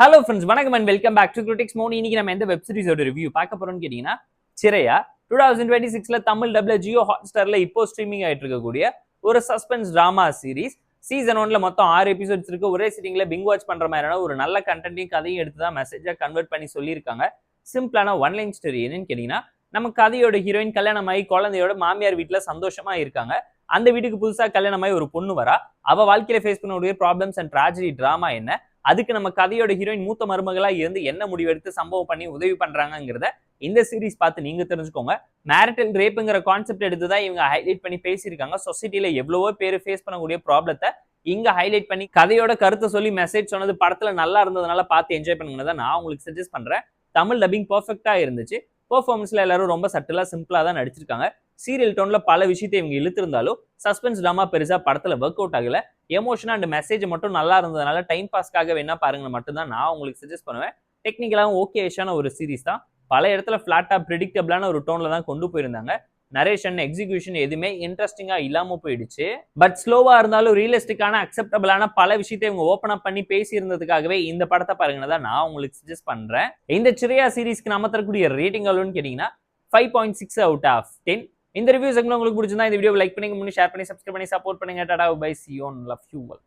Hello friends, வணக்கம் and welcome back to critics mon. இன்னைக்கு நம்ம எந்த வெப் சீரிஸோட ரிவ்யூ பார்க்க போறோம்னு கேட்டீங்கன்னா, சிறையா 2026ல தமிழ் டப்ல ஜியோ ஹாட்ஸ்டார்ல இப்போ ஸ்ட்ரீமிங் ஆயிட்டு இருக்கக்கூடிய ஒரு சஸ்பென்ஸ் டிராமா சீரிஸ். சீசன் 1ல மொத்தம் 6 எபிசோட்ஸ் இருக்கு. ஒரே சிட்டிங்ல பிங் வாட்ச் பண்ற மாதிரியான ஒரு நல்ல கண்டென்ட்டையும் கதையும் எடுத்து தான் மெசேஜா கன்வெர்ட் பண்ணி சொல்லியிருக்காங்க. சிம்பிளான ஒன் லைன் ஸ்டோரி. என்னன்னு கேட்டீங்கன்னா, நம்ம கதையோட ஹீரோயின் கல்யாணம் ஆகி குழந்தையோட மாமியார் வீட்டுல சந்தோஷமா இருக்காங்க. அந்த வீட்டுக்கு புதுசா கல்யாணமாயி ஒரு பொண்ணு வரா. அவ வாழ்க்கையில ஃபேஸ் பண்ணக்கூடிய ப்ராப்ளம்ஸ் அண்ட் ட்ராஜடி டிராமா என்ன, அதுக்கு நம்ம கதையோட ஹீரோயின் மூத்த மருமகளா இருந்து என்ன முடிவெடுத்து சம்பவம் பண்ணி உதவி பண்றாங்கிறத இந்த சீரிஸ் பார்த்து நீங்க தெரிஞ்சுக்கோங்க. மேரிட்டல் ரேப்புங்கிற கான்செப்ட் எடுத்துதான் இவங்க ஹைலைட் பண்ணி பேசியிருக்காங்க. சொசைட்டில எவ்வளவோ பேர் ஃபேஸ் பண்ணக்கூடிய ப்ராப்ளத்தை இங்க ஹைலைட் பண்ணி கதையோட கருத்தை சொல்லி மெசேஜ் சொன்னது படத்துல நல்லா இருந்ததுனால பார்த்து என்ஜாய் பண்ணுங்க. நான் உங்களுக்கு சஜஸ்ட் பண்றேன். தமிழ் டப்பிங் பெர்ஃபெக்ட்டா இருந்துச்சு. பெர்ஃபார்மன்ஸ்ல எல்லாரும் ரொம்ப சட்டிலா சிம்பிளா தான் நடிச்சிருக்காங்க. சீரியல் டோன்ல பல விஷயத்தை இவங்க இழுத்திருந்தாலும் சஸ்பென்ஸ் டிராமா பெருசா படத்துல ஒர்க் அவுட் ஆகல. எமோஷனா அண்ட் மெசேஜ் மட்டும் நல்லா இருந்ததுனால டைம் பாஸ்க்காக வேணா பாருங்க மட்டும் தான் நான் உங்களுக்கு சஜஸ்ட் பண்ணுவேன். டெக்னிக்கலாவும் ஓகேஷான ஒரு சீரிஸ் தான். பல இடத்துல பிளாட்டா பிரிடிக்டபிளான ஒரு டோன்ல தான் கொண்டு போயிருந்தாங்க. நரேஷன் எக்ஸிகியூஷன் எதுவுமே இன்ட்ரெஸ்டிங்கா இல்லாம போயிடுச்சு. பட் ஸ்லோவா இருந்தாலும் ரியலிஸ்டிக்கான அக்செப்டபிளான பல விஷயத்தை இவங்க ஓப்பன் அப் பண்ணி பேசி இருந்ததுக்காகவே இந்த படத்தை பாருங்கன்னு தான் நான் உங்களுக்கு சஜஸ்ட் பண்றேன். இந்த சிறையா சீரிஸ்க்கு நம்ம தரக்கூடிய ரேட்டிங் எவ்வளவுன்னு கேட்டீங்கன்னா 5.6 அவுட் ஆஃப் 10. இந்த ரிவ்யூ உங்களுக்கு பிடிச்சிருந்தா இந்த வீடியோ லைக் பண்ணி ஷேர் பண்ணி சப்ஸ்கிரைப் பண்ணி சப்போர்ட் பண்ணுங்க. Ta-ta bye, see you on, love you all.